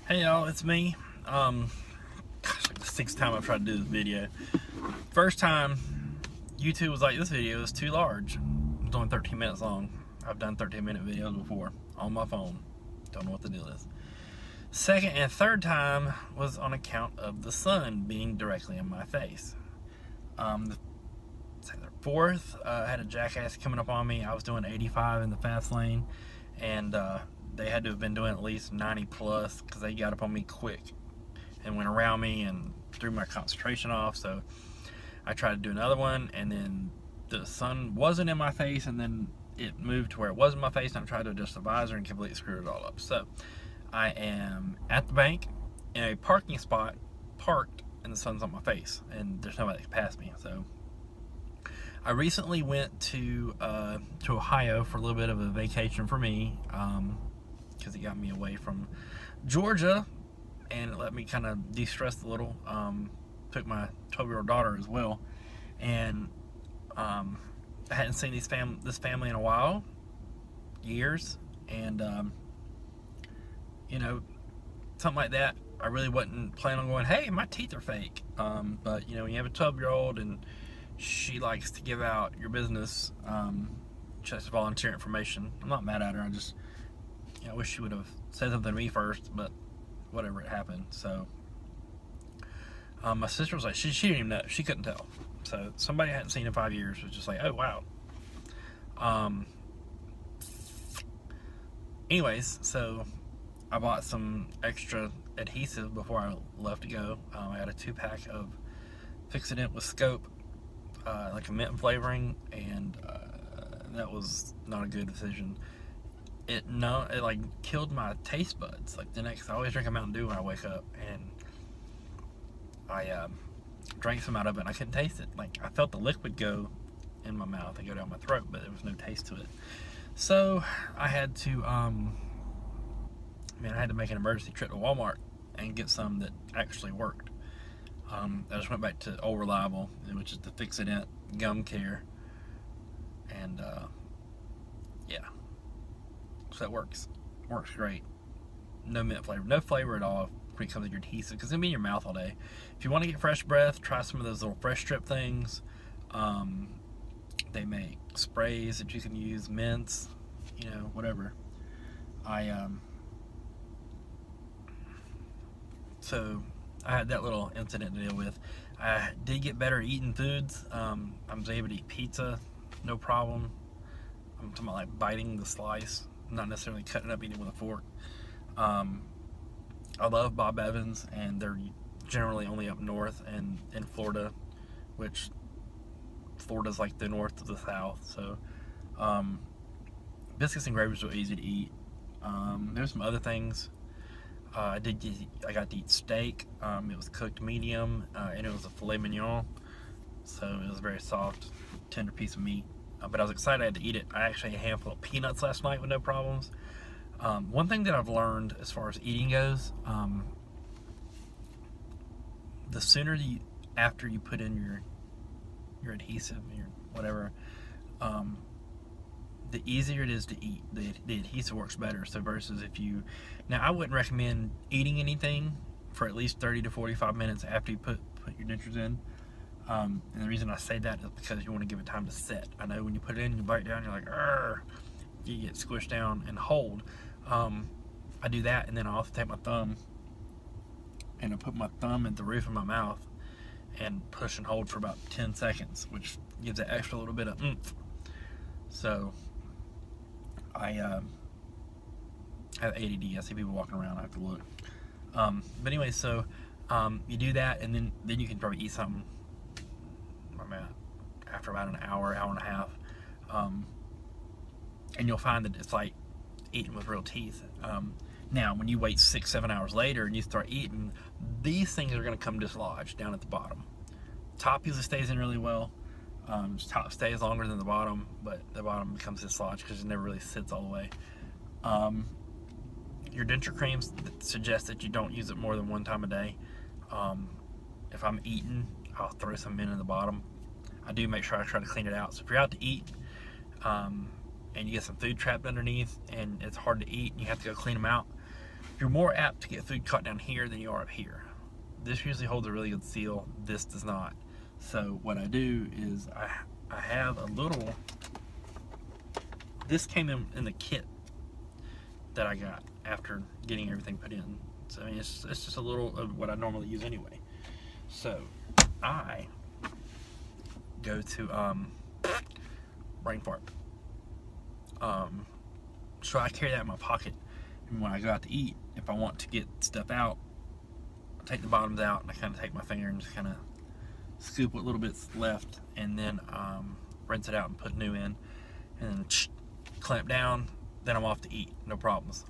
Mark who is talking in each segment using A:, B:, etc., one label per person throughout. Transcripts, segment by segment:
A: Hey y'all, it's me. Gosh, like the sixth time I've tried to do this video. First time, YouTube was like, this video is too large. It's only 13 minutes long. I've done 13-minute videos before on my phone. Don't know what the deal is. Second and third time was on account of the sun being directly in my face. The fourth, I had a jackass coming up on me. I was doing 85 in the fast lane, and they had to have been doing at least 90 plus because they got up on me quick and went around me and threw my concentration off. So I tried to do another one, and then the sun wasn't in my face, and then it moved to where it was in my face, and I tried to adjust the visor and completely screwed it all up. So I am at the bank in a parking spot, parked, and the sun's on my face, and there's nobody that can pass me. So I recently went to Ohio for a little bit of a vacation for me, because it got me away from Georgia, and it let me kind of de-stress a little. Took my 12-year-old daughter as well, and I hadn't seen this family in a while, years, and you know, something like that. I really wasn't planning on going, hey, my teeth are fake. But when you have a 12-year-old and she likes to give out your business, just volunteer information. I'm not mad at her. I wish she would have said something to me first, but whatever, it happened. So my sister was like, she didn't even know. She couldn't tell. So somebody I hadn't seen in 5 years was just like, oh, wow. Anyways, so I bought some extra adhesive before I left to go. I had a 2-pack of Fix-It-It with Scope, like a mint flavoring, and that was not a good decision. It like killed my taste buds. Like I always drink a Mountain Dew when I wake up, and I drank some out of it, and I couldn't taste it. Like, I felt the liquid go in my mouth and go down my throat, but there was no taste to it. So I had to I had to make an emergency trip to Walmart and get some that actually worked. I just went back to Old Reliable, which is the Fix-It-It gum care, and yeah, so that works great. No mint flavor, no flavor at all when it comes to your adhesive, because it'll be in your mouth all day. If you want to get fresh breath, try some of those little fresh strip things. They make sprays that you can use, mints, whatever. So I had that little incident to deal with. I did get better at eating foods. I was able to eat pizza, no problem. I'm talking about like biting the slice, not necessarily cutting it up, eating it with a fork. I love Bob Evans, and they're generally only up north and in Florida, which Florida's like the north of the south. So biscuits and gravy are easy to eat. There's some other things. I got to eat steak. It was cooked medium, and it was a filet mignon, so it was a very soft, tender piece of meat. But I was excited I had to eat it. I actually had a handful of peanuts last night with no problems. One thing that I've learned as far as eating goes, the sooner after you put in your adhesive, your whatever, the easier it is to eat. The adhesive works better. So versus now I wouldn't recommend eating anything for at least 30 to 45 minutes after you put your dentures in. And the reason I say that is because you want to give it time to set. I know when you put it in, you bite down, you're like, "Arr!" You get squished down and hold. I do that, and then I also take my thumb and I put my thumb at the roof of my mouth and push and hold for about 10 seconds, which gives that extra little bit of oomph. So I have ADD. I see people walking around. I have to look. But anyway, so you do that, and then you can probably eat something after about an hour and a half, and you'll find that it's like eating with real teeth. Now, when you wait 6-7 hours later and you start eating, these things are going to come dislodged down at the bottom. Top usually stays in really well. Top stays longer than the bottom, but the bottom becomes dislodged because it never really sits all the way. Your denture creams suggest that you don't use it more than one time a day. If I'm eating, I'll throw some in the bottom. I do make sure I try to clean it out. So if you're out to eat, and you get some food trapped underneath and it's hard to eat and you have to go clean them out, you're more apt to get food caught down here than you are up here. This usually holds a really good seal. This does not. So what I do is I have a little, this came in the kit that I got after getting everything put in. So I mean, it's just a little of what I normally use anyway. So I go to brain fart. So I carry that in my pocket, and when I go out to eat, if I want to get stuff out, I take the bottoms out, and I kind of take my finger and just kind of scoop what little bits left, and then rinse it out and put new in, and then clamp down. Then I'm off to eat, no problems.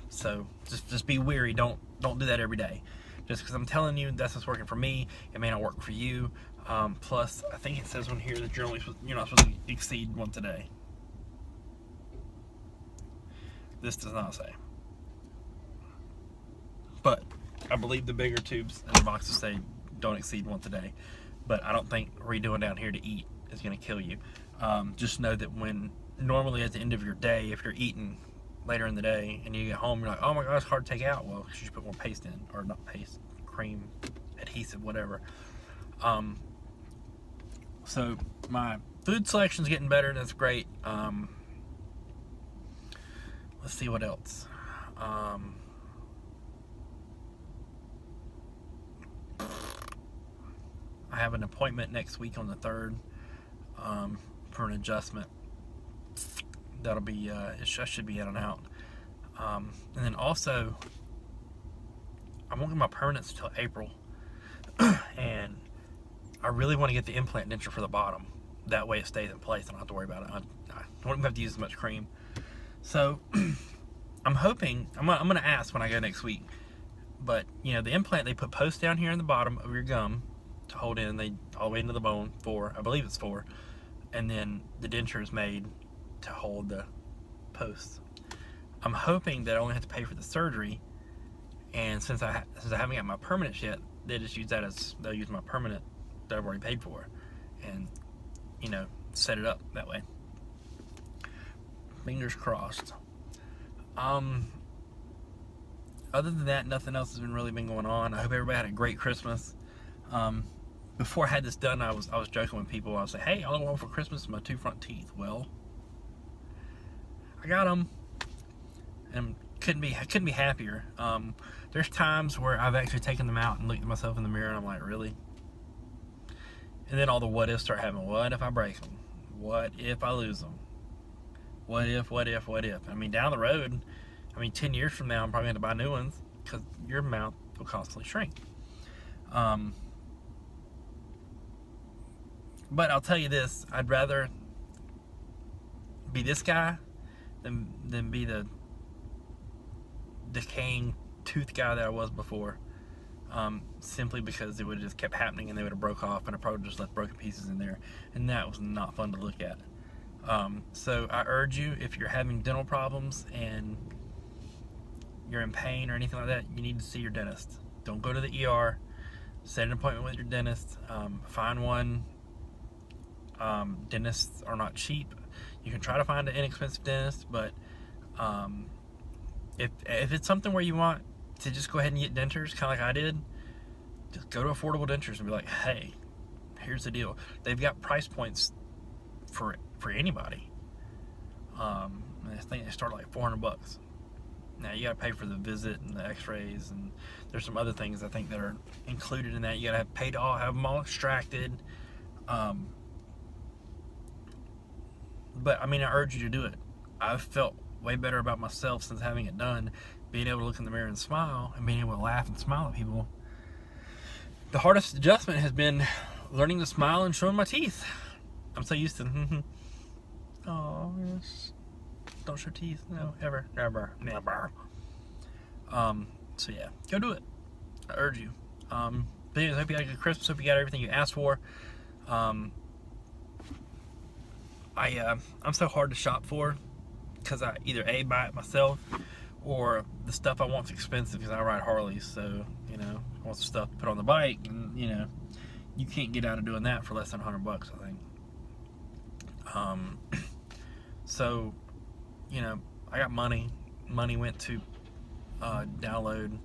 A: So just be wary. Don't do that every day. Just because I'm telling you that's what's working for me, it may not work for you. Plus, I think it says on here that you're not supposed to exceed once a day. This does not say. But I believe the bigger tubes in the boxes say don't exceed once a day. But I don't think redoing down here to eat is going to kill you. Just know that when normally at the end of your day, if you're eating later in the day and you get home, you're like, oh my gosh, it's hard to take out. Well, because you put more paste in, or not paste, cream, adhesive, whatever. So my food selection's getting better. That's great. Let's see what else. I have an appointment next week on the 3rd for an adjustment. That'll be, I should be in and out. And then also, I won't get my permanents until April. And I really want to get the implant denture for the bottom. That way it stays in place and I don't have to worry about it. I don't even have to use as much cream. So, I'm hoping, I'm going to ask when I go next week. But, you know, the implant, they put posts down here in the bottom of your gum to hold in, all the way into the bone, I believe it's 4. And then the denture is made to hold the posts. I'm hoping that I only have to pay for the surgery, and since I haven't got my permanent yet, they just use that they'll use my permanent that I've already paid for, and you know, set it up that way. Fingers crossed. Other than that, nothing else has really been going on. I hope everybody had a great Christmas. Before I had this done, I was joking with people. I was like, hey, all I want for Christmas is my 2 front teeth. Well, I got them, and couldn't be happier. There's times where I've actually taken them out and looked at myself in the mirror, and I'm like, really? And then all the what ifs start happening. What if I break them? What if I lose them? What if? I mean, down the road, 10 years from now, I'm probably going to buy new ones because your mouth will constantly shrink. But I'll tell you this, I'd rather be this guy than be the decaying tooth guy that I was before. Simply because it would have just kept happening and they would have broke off, and I probably just left broken pieces in there, and that was not fun to look at. So I urge you, if you're having dental problems and you're in pain or anything like that, you need to see your dentist. Don't go to the ER. Set an appointment with your dentist. Find one. Dentists are not cheap. You can try to find an inexpensive dentist, but if it's something where you want to just go ahead and get dentures, kind of like I did, just go to Affordable Dentures and be like, hey, here's the deal. They've got price points for anybody. I think they start at like $400. Now you gotta pay for the visit and the x-rays, and there's some other things I think that are included in that. You gotta have them all extracted. But I urge you to do it. I've felt way better about myself since having it done, being able to look in the mirror and smile, and being able to laugh and smile at people. The hardest adjustment has been learning to smile and showing my teeth. I'm so used to, oh, yes, don't show teeth, no, ever, never. So yeah, go do it. I urge you. But anyways, I hope you had a good Christmas. Hope you got everything you asked for. I'm so hard to shop for because I either buy it myself, or the stuff I want is expensive because I ride Harleys. So I want some stuff to put on the bike, and you can't get out of doing that for less than $100, I think. So I got money. Money went to download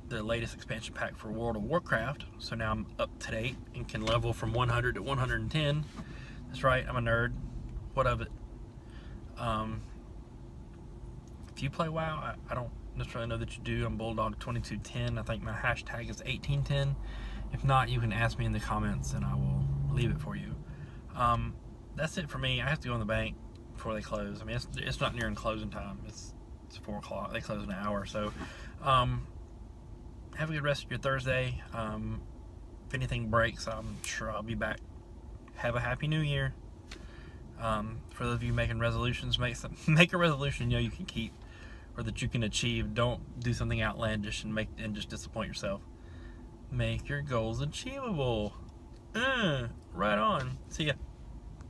A: the latest expansion pack for World of Warcraft. So now I'm up to date and can level from 100 to 110. That's right, I'm a nerd. What of it? If you play WoW, I don't necessarily know that you do. I'm Bulldog2210. I think my hashtag is 1810. If not, you can ask me in the comments and I will leave it for you. That's it for me. I have to go in the bank before they close. I mean, it's not nearing closing time. It's 4 o'clock. They close in an hour. So, have a good rest of your Thursday. If anything breaks, I'm sure I'll be back. Have a happy new year. For those of you making resolutions, make a resolution you can keep or that you can achieve. Don't do something outlandish and just disappoint yourself. Make your goals achievable. Right on. See ya.